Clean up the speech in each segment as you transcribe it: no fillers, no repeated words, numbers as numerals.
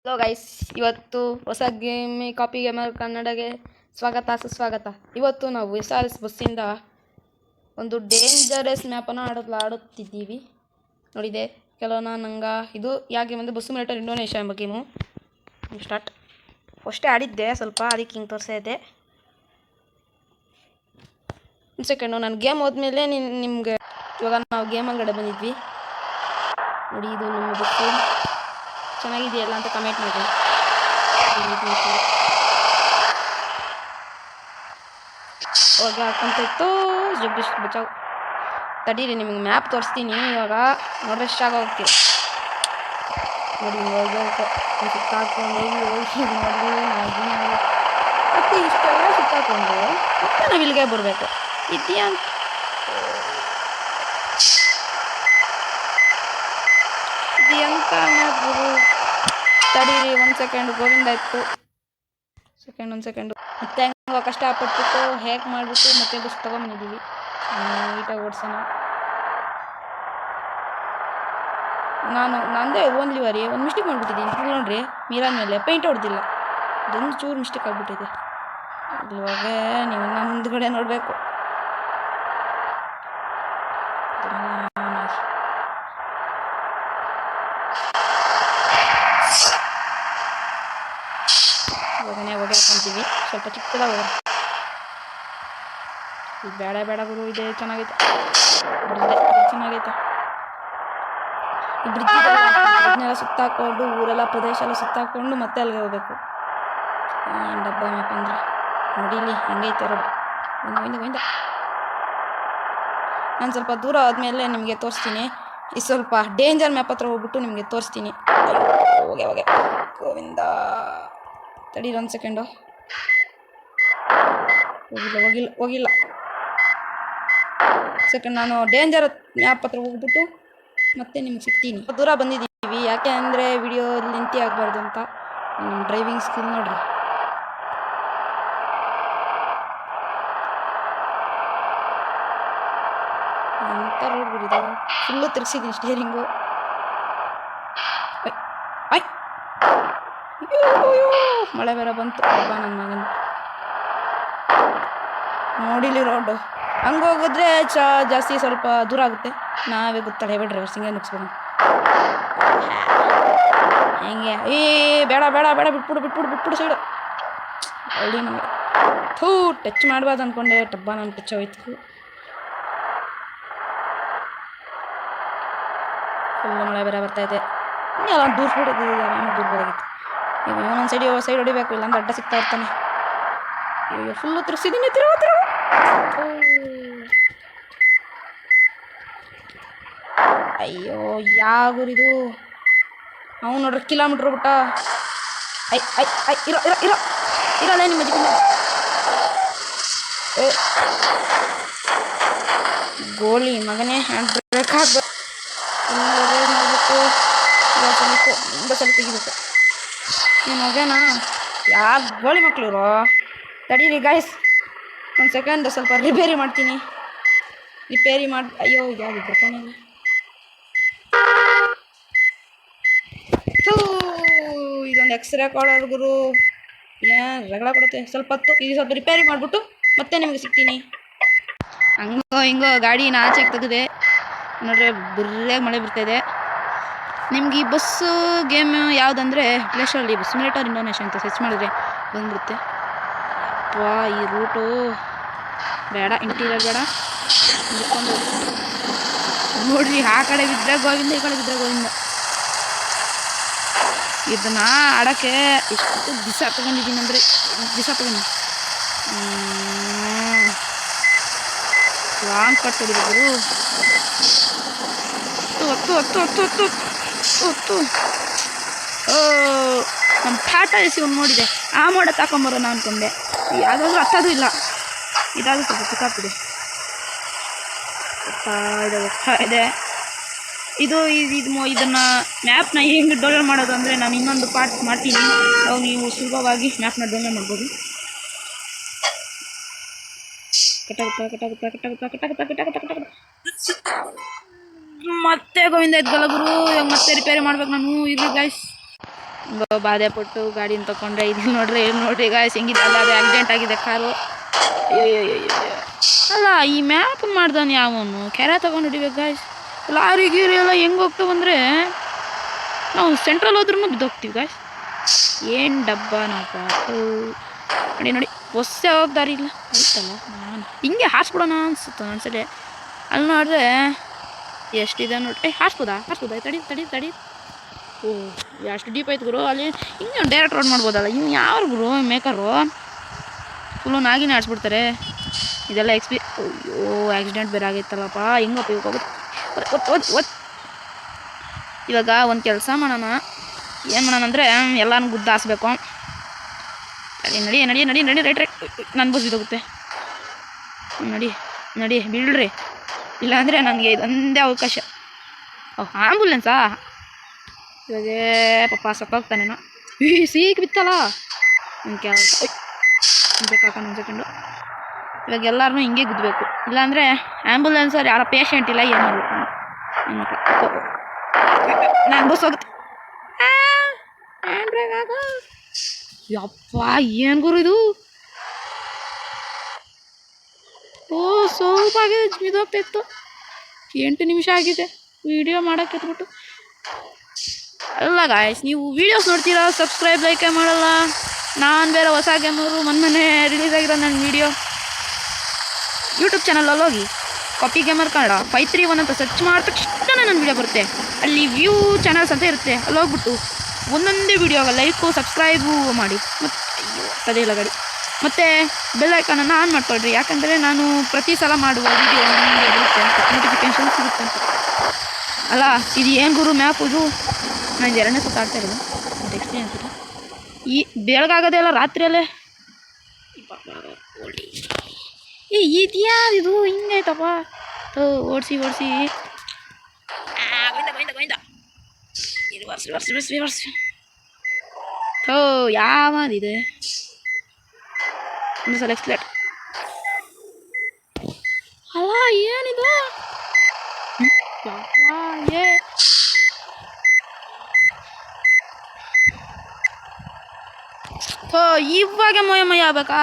Hello guys, ಇವತ್ತು ಹೊಸ copy gamer ಕನ್ನಡಗೆ ಸ್ವಾಗತ ಸುಸ್ವಾಗತ. ಇವತ್ತು ನಾವು SRS ಬಸ್ಸಿಂದ ಒಂದು ಡೇಂಜರಸ್ ಮ್ಯಾಪನ್ನು ಆಡುತ್ತಿದ್ದೀವಿ. ನೋಡಿದೆ ಕೆಲವೊಂದು ನಂಗೆ ಇದು ಯಾಕೆ ಅಂದರೆ ಬಸ್ ಸಿಮ್ಯುಲೇಟರ್ ಇಂಡೋನೇಷ್ಯಾ ಎಂಬ ಗೇಮು. ಸ್ಟಾರ್ಟ್ ಫಸ್ಟೇ ಆಡಿದ್ದೆ ಸ್ವಲ್ಪ, ಅದಕ್ಕೆ ಹಿಂಗೆ ತೋರಿಸ್ತಾ ಒಂದು ಸೆಕೆಂಡು. ನಾನು ಗೇಮ್ ಹೋದ್ಮೇಲೆ ನಿಮ್ಗೆ ಇವಾಗ ನಾವು ಗೇಮ್ ಒಳಗಡೆ ಬಂದಿದ್ವಿ ನೋಡಿ. ಇದು ನಮ್ಮ ಬಸ್ಸು ಚೆನ್ನಾಗಿದೆಯಲ್ಲ ಅಂತ ಕಮೆಂಟ್ ಮಾಡಿ. ಅವಾಗ ಹಾಕೊಂತಿತ್ತು ಜಗದೀಶ್ ಬಚಾವ್. ತಡೀರಿ, ನಿಮಗೆ ಮ್ಯಾಪ್ ತೋರಿಸ್ತೀನಿ ಇವಾಗ. ನೋಡ್ರೆ ಇಷ್ಟ ಹೋಗ್ತೀವಿ ನೋಡಿ. ಸುತ್ತಾಕೊಂಡು ಹೋಗಿ ನೋಡಿ ಮತ್ತೆ ಇಷ್ಟೆಲ್ಲ ಸುತ್ತಾಕೊಂಡು ಮತ್ತೆ ನಾವು ಇಲ್ಲಿಗೆ ಬರಬೇಕು. ಇದೆಯಾ ಎಂತ ಮ್ಯಾಪ್ ಗುರು? ತಡೀರಿ ಒಂದು ಸೆಕೆಂಡು. ಗೋವಿಂದ ಇತ್ತು ಒಂದು ಸೆಕೆಂಡು. ಮತ್ತೆ ಹೆಂಗೆ ಕಷ್ಟಪಟ್ಬಿಟ್ಟು ಹೇಗೆ ಮಾಡಿಬಿಟ್ಟು ಮತ್ತೆ ಬಸ್ ತೊಗೊಂಬಂದಿದ್ದೀವಿ. ನೀಟಾಗಿ ಓಡಿಸೋಣ. ನಂದೇ ಓನ್ಲಿ ವರಿ ಒಂದು ಮಿಸ್ಟೇಕ್ ಮಾಡಿಬಿಟ್ಟಿದ್ದೀನಿ. ಫುಲ್ ನೋಡ್ರಿ, ಮೀರಾದ ಮೇಲೆ ಪೇಂಟ್ ಹೊಡೆದಿಲ್ಲ. ಅದೊಂದು ಚೂರು ಮಿಸ್ಟೇಕ್ ಆಗಿಬಿಟ್ಟಿದೆ. ಇವಾಗ ನೀವು ನಮ್ಮದುಗಡೆ ನೋಡಬೇಕು. ಇವಾಗನೇ ಹೊಗೆ ಹಾಕೊಂತೀವಿ ಸ್ವಲ್ಪ ಚಿಕ್ಕದಾಗ. ಇದು ಬೇಡ ಗುರು, ಇದೆ ಚೆನ್ನಾಗೈತೆ. ಚೆನ್ನಾಗೈತೆ. ಈ ಬ್ರಿಡ್ಜ್ನೆಲ್ಲ ಸುತ್ತಾಕೊಂಡು ಊರೆಲ್ಲ ಪ್ರದೇಶ ಎಲ್ಲ ಸುತ್ತಾಕೊಂಡು ಮತ್ತೆ ಅಲ್ಲಿಗೆ ಹೋಗ್ಬೇಕು. ಡಬ್ಬ ಮ್ಯಾಪ್ ಅಂದರೆ ನೋಡಿ ಇಲ್ಲಿ ಹೆಂಗೈತೆ ರೋಡ್. ಒಂದು ನಾನು ಸ್ವಲ್ಪ ದೂರ ಆದಮೇಲೆ ನಿಮಗೆ ತೋರಿಸ್ತೀನಿ. ಈ ಸ್ವಲ್ಪ ಡೇಂಜರ್ ಮ್ಯಾಪ್ ಹತ್ರ ಹೋಗ್ಬಿಟ್ಟು ನಿಮಗೆ ತೋರಿಸ್ತೀನಿ. ಹೋಗೆ ಗೋವಿಂದ. ತಡೀರಿ ಒಂದು ಸೆಕೆಂಡು. ಹೋಗಿಲ್ಲ ಸೆಕೆಂಡ್. ನಾನು ಡೇಂಜರ್ ಮ್ಯಾಪ್ ಹತ್ರ ಹೋಗ್ಬಿಟ್ಟು ಮತ್ತೆ ನಿಮ್ಗೆ ಸಿಗ್ತೀನಿ. ದೂರ ಬಂದಿದ್ದೀವಿ ಯಾಕೆ ಅಂದರೆ ವಿಡಿಯೋ ಲೆಂತಿ ಆಗಬಾರ್ದು ಅಂತ. ಡ್ರೈವಿಂಗ್ ಸ್ಕಿಲ್ ನೋಡ್ರಿ. ಅಂತ ರೋಡ್ ಬಿಡಿದೆ. ಫುಲ್ಲು ತಿರ್ಗಿಸಿದ್ದೀನಿ ಸ್ಟೇರಿಂಗು. ಮಳೆ ಬೇರೆ ಬಂತು. ನನ್ನ ಮಗನ ನೋಡಿಲಿ ರೋಡು. ಹಂಗೆ ಹೋಗಿದ್ರೆ ಜಾಸ್ತಿ ಸ್ವಲ್ಪ ದೂರ ಆಗುತ್ತೆ. ನಾವೇ ಗೊತ್ತಾಳೆ ಡ್ರೈವರ್ಸ್ ಹಿಂಗೆ ಮುಗಿಸ್ಬೋದು. ಹೆಂಗೆ ಬೇಡ ಬಿಟ್ಬಿಡು ಸೈಡು. ಹಳ್ಳಿ ನಮಗೆ ಟಚ್ ಮಾಡಬಾರ್ದು ಅಂದ್ಕೊಂಡೆ. ಟಬ್ಬ ನಾನು ಟಚ್ ಹೋಯ್ತು. ಫುಲ್ಲು ಮಳೆ ಬೇರೆ ಬರ್ತಾಯಿದೆ. ಎಲ್ಲ ದೂರ್ಸ್ಬಿಟ್ಟಿದ್ದೀವಿ. ನಾನು ದೂರ್ಬೋದಾಗಿತ್ತು. ಈಗ ಒಂದೊಂದು ಸೈಡ್ ಹೊಡಿಬೇಕು, ಇಲ್ಲಾಂದ್ರೆ ಅಡ್ಡ ಸಿಗ್ತಾ ಇರ್ತಾನೆ. ಈಗ ಫುಲ್ಲು ತಿರ್ಗಿಸಿದ್ದೀನಿ. ಅಯ್ಯೋ ಯಾಗುರಿದು ಅವ್ನು ನೋಡ್ರಿ ಕಿಲೋಮೀಟ್ರ್ ಬಿಟ್ಟ. ಇರಲ್ಲ ನಿಮ್ಮ ಜೀವನ. ಗೋಲಿ ಮಗನೇ, ಹ್ಯಾಂಡ್ ಬ್ರೇಕ್ ಹಾಕ್ಬೇಕು. ಮಾಡಬೇಕು. ಸ್ವಲ್ಪ ತೆಗಿಬೇಕು. ನೀನು ಹೋಗ್ಯಾನ ಯಾರು ಗೋಳಿ ಮಕ್ಳು ಇರೋ. ತಡೀರಿ ಗಾಯ್ಸ್ ಒಂದು ಸೆಕೆಂಡ್, ಸ್ವಲ್ಪ ರಿಪೇರಿ ಮಾಡ್ತೀನಿ. ಅಯ್ಯೋ ಯಾವುದು ಬರ್ತಾನಿಲ್ಲ. ಇದೊಂದು ಎಕ್ಸ್ರೇ ಕೊಡೋದು ಗುರು, ಏನು ರಗಡ ಕೊಡುತ್ತೆ. ಸ್ವಲ್ಪ ಹೊತ್ತು ಈಗ ಸ್ವಲ್ಪ ರಿಪೇರಿ ಮಾಡಿಬಿಟ್ಟು ಮತ್ತೆ ನಿಮಗೆ ಸಿಗ್ತೀನಿ. ಹಿಂಗೋ ಗಾಡಿನ ಆಚೆಗೆ ತೆಗೆದೆ ನೋಡ್ರೆ. ಬಿರ್ರಾಗಿ ಮಳೆ ಬರ್ತಾಯಿದೆ. ನಿಮ್ಗೆ ಈ ಬಸ್ಸು ಗೇಮ್ ಯಾವುದಂದರೆ ಪ್ಲೇಸ್ಟೋರಲ್ಲಿ ಬಸ್ ಸಿಮ್ಯುಲೇಟರ್ ಇಂಡೋನೇಷ್ಯಾ ಅಂತ ಸರ್ಚ್ ಮಾಡಿದ್ರೆ ಬಂದ್ಬಿಡುತ್ತೆ. ಈ ರೂಟು ಬೇಡ, ಇಂಟೀರಿಯರ್ ಬೇಡ. ನೋಡ್ರಿ, ಆ ಕಡೆ ಬಿದ್ದರೆ ಗೋವಿಂದ, ಈ ಕಡೆ ಬಿದ್ದರೆ ಗೋವಿಂದ. ಇದನ್ನು ಆಡೋಕ್ಕೆ ಎಷ್ಟು ದಿವಸ ತಗೊಂಡಿದ್ದೀನಿ ಅಂದರೆ ಲಾಂಗ್ ಕಟ್ ಹೊಡಿಬೇಕು. ಹೊತ್ತು ನಮ್ಮ ಟಾಟಾ ಎಸಿ ಒಂದು ನೋಡಿದೆ, ಆ ಮೋಡ ತಗೊಂಬರೋಣ ಅಂದ್ಕೊಂಡೆ. ಯಾವುದಾದ್ರೂ ಹತ್ತೋದು ಇಲ್ಲ. ಇದಾದರೂ ಸ್ವಲ್ಪ ಸಿಕ್ಕಾಪಿದೆ. ಹೋಗ್ತಾ ಇದೆ. ಇದನ್ನು ಮ್ಯಾಪ್ನ ಹೆಂಗೆ ಡೌನ್ಲೋಡ್ ಮಾಡೋದು ಅಂದರೆ ನಾನು ಇನ್ನೊಂದು ಪಾರ್ಟ್ ಮಾಡ್ತೀನಿ. ಅವಾಗ ನೀವು ಸುಲಭವಾಗಿ ಮ್ಯಾಪ್ನ ಡೌನ್ಲೋಡ್ ಮಾಡ್ಬೋದು. ಕಟ್ಟಾಗುತ್ತಾ. ಮತ್ತೆ ಗೋವಿಂದ ಎದ್ಗಲ್ಲ ಗುರು. ಇವಾಗ ಮತ್ತೆ ರಿಪೇರಿ ಮಾಡ್ಬೇಕು ನಾನು. ಇಲ್ಲಿ ಗೈಸ್ ಬಾಧೆ ಪಟ್ಟು ಗಾಡಿನ ತಗೊಂಡ್ರೆ ಇಲ್ಲಿ ನೋಡ್ರಿ ಗಾಯ್ಸ್ ಹೆಂಗಿದೆ. ಅಲ್ಲ ಅದು ಆಕ್ಸಿಡೆಂಟ್ ಆಗಿದೆ ಕಾರು. ಅಲ್ಲ ಈ ಮ್ಯಾಪ್ ಮಾಡ್ದಾನೆ ಯಾವನು ಕೆರೆ ತಗೊಂಡು ಹಿಡಿಬೇಕು ಗಾಯ್ಸ್. ಲಾರಿ ಗೀರಿ ಎಲ್ಲ ಹೆಂಗೆ ಹೋಗ್ತಾವಂದರೆ ನಾವು ಸೆಂಟ್ರಲ್ ಹೋದ್ರೂ ಬಿದ್ದೋಗ್ತೀವಿ ಗಾಯ್ಸ್. ಏನು ಡಬ್ಬನಪ್ಪ ನೋಡಿ ಹೊಸ ದಾರಿ ಇಲ್ಲ ಆಯ್ತಲ್ಲ. ನಾನು ಹಿಂಗೆ ಹಾರಿಸ್ಬಿಡೋಣ ಅನ್ಸುತ್ತೆ ಒಂದ್ಸಲಿ. ಅಲ್ಲಿ ನೋಡಿದ್ರೆ ಎಷ್ಟಿದೆ ನೋಡಿ. ಹಾರಿಸ್ಬೋದಾ ತಡಿ. ಓ ಎಷ್ಟು ಡೀಪ್ ಆಯ್ತು ಗುರು. ಅಲ್ಲಿ ಹಿಂಗೆ ಡೈರೆಕ್ಟ್ ರೋಡ್ ಮಾಡ್ಬೋದಲ್ಲ. ಇನ್ನು ಯಾರು ಗುರು ಮೇಕರು ಫುಲ್ಲು ನಾಗಿನೇ ಆಡಿಸ್ಬಿಡ್ತಾರೆ. ಇದೆಲ್ಲ ಅಯ್ಯೋ ಆಕ್ಸಿಡೆಂಟ್ ಬೇರೆ ಆಗೈತಲ್ಲಪ್ಪ. ಹೆಂಗಪ್ಪ ಇವಾಗ ಹೋಗುತ್ತೆ. ಇವಾಗ ಒಂದು ಕೆಲಸ ಮಾಡೋಣ. ಏನು ಮಾಡೋಣ ಅಂದರೆ ಎಲ್ಲನೂ ಗುದ್ದ ಹಾಸ್ಬೇಕು. ನಡಿ ರೈಟ್ ನನ್ನ ಬಸ್ ಬಿದ್ದೋಗುತ್ತೆ. ನಡಿ ಬೀಳ್ರಿ. ಇಲ್ಲಾಂದರೆ ನನಗೆ ಇದೊಂದೇ ಅವಕಾಶ. ಆಂಬುಲೆನ್ಸಾ ಇವಾಗೇ ಪಾಪ ಸತ್ತೋಗ್ತಾನೇನೋ. ಸೀಕ್ ಬಿತ್ತಲ್ಲ ಒಂದು ಸೆಕೆಂಡು. ಇವಾಗ ಎಲ್ಲರೂ ಹಿಂಗೆ ಗುದ್ದಬೇಕು. ಇಲ್ಲಾಂದರೆ ಆ್ಯಂಬುಲೆನ್ಸಲ್ಲಿ ಯಾರೋ ಪೇಷಂಟ್ ಇಲ್ಲ ಏನಿಲ್ಲ. ನಾನು ಬಸ್ ಹೋಗುತ್ತೆ. ಯಪ್ಪ ಏನು ಗುರು ಇದು. ಸ್ವಲ್ಪ ಆಗಿದೆ ಬಿದ್ದೋಗ್ತಾಯಿತ್ತು. 8 ನಿಮಿಷ ಆಗಿದೆ ವಿಡಿಯೋ ಮಾಡೋಕ್ಕೆ ಎತ್ಬಿಟ್ಟು. ಅಲ್ಲ ಗಾಯ್ಸ್ ನೀವು ವೀಡಿಯೋಸ್ ನೋಡ್ತೀರಾ, ಸಬ್ಸ್ಕ್ರೈಬ್ ಲೈಕ್ ಮಾಡಲ್ಲ. ನಾನು ಬೇರೆ ಹೊಸ ಗೇಮರು ಮೊನ್ನೆ ರಿಲೀಸ್ ಆಗಿರೋ ನನ್ನ ವೀಡಿಯೋ ಯೂಟ್ಯೂಬ್ ಚಾನಲಲ್ಲಿ ಹೋಗಿ ಕಾಪಿ ಗೇಮರ್ ಕನ್ನಡ 531 ಅಂತ ಸರ್ಚ್ ಮಾಡಿದ ತಕ್ಷಣ ನನ್ನ ವೀಡಿಯೋ ಬರುತ್ತೆ. ಅಲ್ಲಿ ವ್ಯೂ ಚಾನಲ್ಸ್ ಅಂತ ಇರುತ್ತೆ. ಅಲ್ಲಿ ಹೋಗ್ಬಿಟ್ಟು ಒಂದೊಂದೇ ವೀಡಿಯೋ ಲೈಕು ಸಬ್ಸ್ಕ್ರೈಬು ಮಾಡಿ. ಮತ್ತು ಅದೇ ಇಲ್ಲ ಗಾಡಿ ಮತ್ತು ಬೆಲ್ ಐಕಾನನ್ನು ಆನ್ ಮಾಡ್ಕೊಳ್ರಿ. ಯಾಕಂದರೆ ನಾನು ಪ್ರತಿ ಸಲ ಮಾಡುವ ವೀಡಿಯೋ ನಿಮಗೆ ಬರುತ್ತೆ ಅಂತ ನೋಟಿಫಿಕೇಷನ್ ಸಿಗುತ್ತೆ ಅಂತ. ಅಲ್ಲ ಇದು ಏನು ಗುರು ಮ್ಯಾಪ್ ಇದು. ನಾನು 2ನೇ ಸತ ಆಡ್ತಾ ಇರೋದು ಮತ್ತು ಎಕ್ಸ್ಪೀರಿಯನ್ಸ್ ಇದೆ. ಈ ಬೆಳಗಾಗೋದೇ ಇಲ್ಲ ರಾತ್ರಿಯಲ್ಲೇ. ಇದ್ಯಾವುದು ಹಿಂಗೈತಪ್ಪ. ಓಡಿಸಿ ವರ್ಸಿ ಯಾವದಿದೆ ಒಂದು ಸಲ ಎಕ್ಸ್ಲೇಟ್. ಅಲ್ಲ ಏನಿದು ಇವಾಗ ಮಯ ಆಗ್ಬೇಕಾ.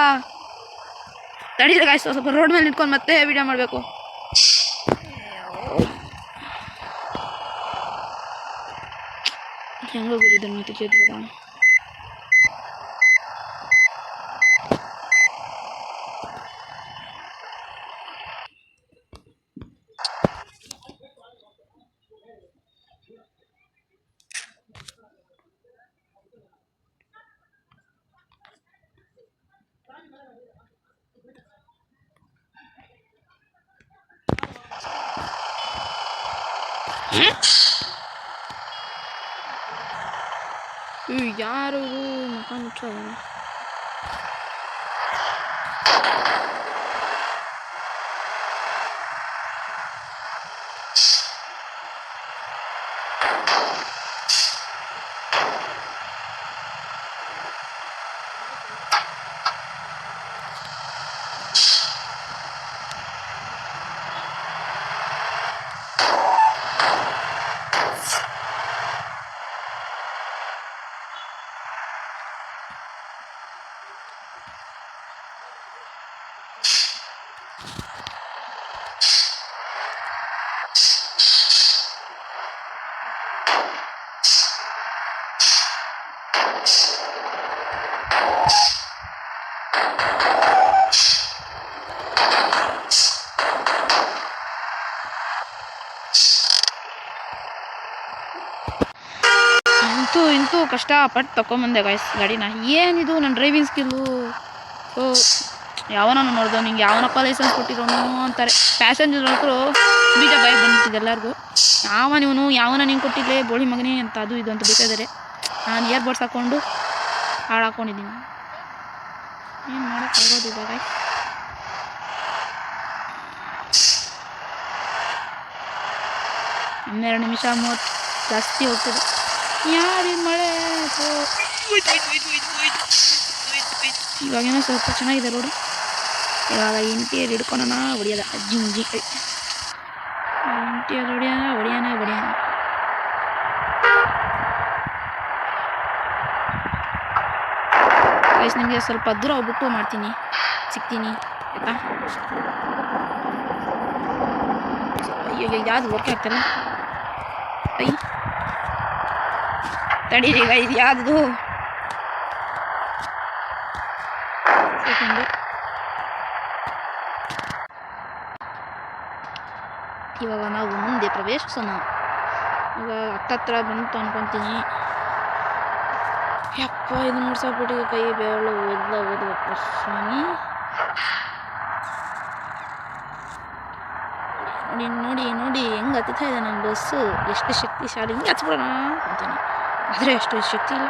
ತಡೀರಿ ಗಾಯ್ಸ್, ಸ್ವಲ್ಪ ರೋಡ್ ಮೇಲೆ ನಿಂತ್ಕೊಂಡು ಮತ್ತೆ ವಿಡಿಯೋ ಮಾಡಬೇಕು. ಹೆಂಗೋಗಿದ್ದು ಮತ್ತೆ ಕೇಳಿದ ಯಾರು ಮಕ ಮುಚ್ಚ. ಇಂತೂ ಕಷ್ಟಪಟ್ಟು ತಗೊಂಬಂದೆ ಗಾಯ್ಸ್ ಗಾಡಿನ. ಏನಿದು ನನ್ನ ಡ್ರೈವಿಂಗ್ ಸ್ಕಿಲ್ಲು. ಯಾವನನ್ನು ನೋಡ್ದೋ ನಿಂಗೆ ಯಾವನಪ್ಪ ಲೈಸೆನ್ಸ್ ಕೊಟ್ಟಿರೋನು ಅಂತಾರೆ. ಪ್ಯಾಸೆಂಜರ್ ಅಂತೂ ಬೀಜ ಭಯ ಬಂದಿದೆ ಎಲ್ಲರಿಗೂ. ಯಾವನಿವನು ಯಾವನ ನಿಂಗೆ ಕೊಟ್ಟಿದ್ದೆ ಬೋಳಿ ಮಗನೇ ಅಂತ ಅದು ಇದು ಅಂತ ಬೇಕಾದರೆ ನಾನು ಇಯರ್ಬಡ್ಸ್ ಹಾಕ್ಕೊಂಡು ಹಾಳು ಹಾಕ್ಕೊಂಡಿದ್ದೀನಿ. ಏನು ಮಾಡೋಕ್ಕಾಗೋದು ಇವಾಗ. 12 ನಿಮಿಷ 30 ಜಾಸ್ತಿ ಹೋಗ್ತದೆ. ಯಾರು ಮಳೆ ಇವಾಗೇನೋ ಸ್ವಲ್ಪ ಚೆನ್ನಾಗಿದೆ ರೋಡು. ಇವಾಗ ಇಂಟಿಯರ್ ಹಿಡ್ಕೊಳೋಣ ಹೊಡಿಯೋದ ಜಿಂಜಿ ಇಂಟಿಯರ್ ಹೊಡಿಯೋಣ. ಗೈಸ್ ನಿಮಗೆ ಸ್ವಲ್ಪ ದೂರ ಹೋಗ್ಬಿಟ್ಟು ಮಾಡ್ತೀನಿ, ಸಿಗ್ತೀನಿ ಆಯಿತಾ. ಅಯ್ಯೋ ಯಾವುದು ವರ್ಕ್ ಆಗ್ತಲ್ಲ, ಅಯ್ಯ ತಡೀರಿ ಗೈಸ್, ಯಾವುದು ಸೆಕೆಂಡು. ಇವಾಗ ನಾವು ಮುಂದೆ ಪ್ರವೇಶಿಸೋಣ. ಈಗ ಹತ್ತತ್ರ ಬಂತು ಅನ್ಕೊತೀನಿ. ಯಪ್ಪ ಇದು ಮುಡ್ಸಾಕ್ಬಿಟ್ಟಿಗೆ ಕೈ ಬೆರಳು ಎಲ್ಲ ಓದುವಪ್ಪ ಸ್ವಾಮಿ. ನೋಡಿ ನೋಡಿ ನೋಡಿ ಹೆಂಗೆ ಹತ್ತುತ್ತಾ ಇದೆ ನಮ್ಮ ಬಸ್ಸು, ಎಷ್ಟು ಶಕ್ತಿಶಾಲಿ. ಹಿಂಗೆ ಹಚ್ಬಿಡೋಣ ಅಂತೀನಿ, ಆದರೆ ಅಷ್ಟು ಶಕ್ತಿ ಇಲ್ಲ.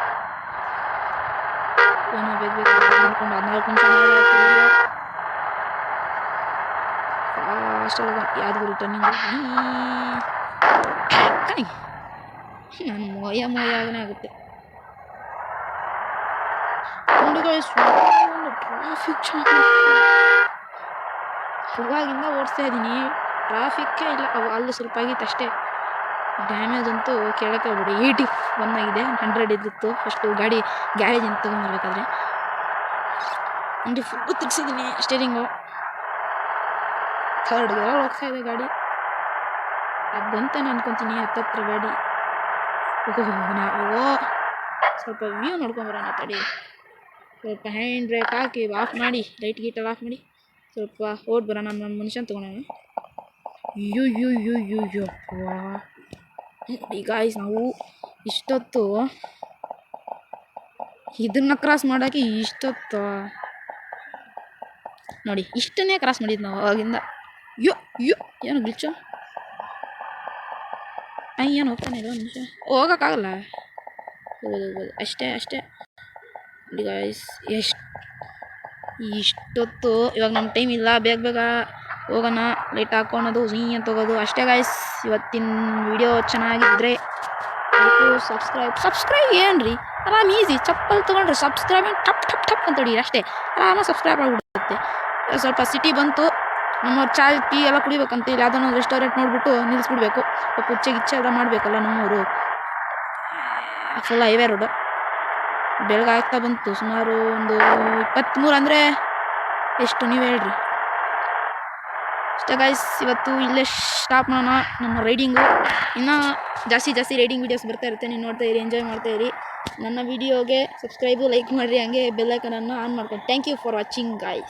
ಏನೋ ಬೇಗ ಬೇಗ ಮಾಡ್ಕೊಂಡು 14 ನಿಮಿಷ ಫಾಸ್ಟಲ್ಲಿ ಯಾವ್ದು ರಿಟರ್ನಿಂಗ್ ನಾನು ಮೋಯ ಆಗನೇ ಆಗುತ್ತೆ. ಟ್ರಾಫಿಕ್ ಇವಾಗಿಂದ ಓಡಿಸ್ತಾ ಇದ್ದೀನಿ, ಟ್ರಾಫಿಕ್ಕೇ ಇಲ್ಲ. ಅಲ್ಲಿ ಸ್ವಲ್ಪ ಆಗಿತ್ತು ಅಷ್ಟೇ. ಡ್ಯಾಮೇಜ್ ಅಂತೂ ಕೇಳೋಕ್ಕೆ ಹೋಗ್ಬಿಡಿ. 81 ಆಗಿದೆ, 100 ಇದ್ದಿತ್ತು ಫಸ್ಟು ಗಾಡಿ ಗ್ಯಾರೇಜಿಂದ ತೊಗೊಂಬರ್ಬೇಕಾದ್ರೆ. ನನಗೆ ಫುಲ್ಲು ತಿರ್ಸಿದ್ದೀನಿ ಸ್ಟೇರಿಂಗು. 3rd ಗೇರ್ ಹೋಗ್ತಾ ಇದೆ ಗಾಡಿ. ಅದು ಬಂತೇನೆ ಅನ್ಕೊತೀನಿ ಹತ್ತತ್ರ ಗಾಡಿ. ನಾವು ಸ್ವಲ್ಪ ವ್ಯೂ ನೋಡ್ಕೊಂಬರೋಣ ತಡಿ. ಸ್ವಲ್ಪ ಹ್ಯಾಂಡ್ ಬ್ರೇಕ್ ಹಾಕಿ ಆಫ್ ಮಾಡಿ, ಲೈಟ್ ಗೀಟಲ್ಲಿ ಆಫ್ ಮಾಡಿ ಸ್ವಲ್ಪ ಓಡ್ ಬರೋಣ. ನನ್ನ ಮನುಷ್ಯನ ತೊಗೊಳೋಣ. ಯಪ್ಪ ಈಗ ನಾವು ಇಷ್ಟೊತ್ತು ಇದನ್ನು ಕ್ರಾಸ್ ಮಾಡೋಕ್ಕೆ ಇಷ್ಟೊತ್ತು ನೋಡಿ, ಇಷ್ಟನ್ನೇ ಕ್ರಾಸ್ ಮಾಡಿದ್ದು ನಾವು ಅವಾಗಿಂದ. ಏನು ಗ್ಲಿಚ್ಚು, ಏನು ಹೋಗ್ತಾನೆ ಇಲ್ಲ ಮನುಷ್ಯ, ಹೋಗೋಕ್ಕಾಗಲ್ಲ. ಹೋಗೋದು ಅಷ್ಟೇ ನೋಡಿ ಗಾಯ್ಸ್. ಇಷ್ಟೊತ್ತು ಇವಾಗ ನಮ್ಮ ಟೈಮ್ ಇಲ್ಲ, ಬೇಗ ಬೇಗ ಹೋಗೋಣ. ಲೈಟ್ ಹಾಕ್ಕೊಳೋದು ಅಂತ ಹೋಗೋದು ಅಷ್ಟೇ ಗಾಯ್ಸ್. ಇವತ್ತಿನ ವಿಡಿಯೋ ಚೆನ್ನಾಗಿದ್ದರೆ ಸಬ್ಸ್ಕ್ರೈಬ್ ಏನ್ರಿ, ಆರಾಮ್ ಈಸಿ ಚಪ್ಪಲ್ ತೊಗೊಂಡ್ರೆ ಸಬ್ಸ್ಕ್ರೈಬ್ ಟಪ್ ಟಪ್ ಟಪ್ ಅಂತ ಹೊಡಿ ಅಷ್ಟೇ, ಆರಾಮಾಗಿ ಸಬ್ಸ್ಕ್ರೈಬ್ ಆಗಿಬಿಡುತ್ತೆ. ಸ್ವಲ್ಪ ಸಿಟಿ ಬಂತು, ನಮ್ಮವ್ರು ಚಾಯ್ ಟೀ ಎಲ್ಲ ಕುಡಿಬೇಕಂತ ಇಲ್ಲಿ ಯಾವುದೋ ರೆಸ್ಟೋರೆಂಟ್ ನೋಡಿಬಿಟ್ಟು ನಿಲ್ಲಿಸ್ಬಿಡ್ಬೇಕು. ಗಿಚ್ಚೆ ಎಲ್ಲ ಮಾಡಬೇಕಲ್ಲ ನಮ್ಮವರು. Full highway road. ಬೆಳಗ್ಗೆ ಆಗ್ತಾ ಬಂತು, ಸುಮಾರು ಒಂದು 23 ಅಂದರೆ ಎಷ್ಟು ನೀವು ಹೇಳ್ರಿ. ಅಷ್ಟೇ ಗೈಸ್, ಇವತ್ತು ಇಲ್ಲೇ ಸ್ಟಾಪ್ ಮಾಡೋಣ ನಮ್ಮ ರೈಡಿಂಗು. ಇನ್ನೂ ಜಾಸ್ತಿ ರೈಡಿಂಗ್ ವೀಡಿಯೋಸ್ ಬರ್ತಾ ಇರುತ್ತೆ, ನೀವು ನೋಡ್ತಾ ಇರಿ, ಎಂಜಾಯ್ ಮಾಡ್ತಾ ಇರಿ. ನನ್ನ ವೀಡಿಯೋಗೆ ಸಬ್ಸ್ಕ್ರೈಬು ಲೈಕ್ ಮಾಡಿರಿ, ಹಂಗೆ ಬೆಲ್ ಐಕನನ್ನು ಆನ್ ಮಾಡ್ಕೊಂಡು. Thank you for watching guys.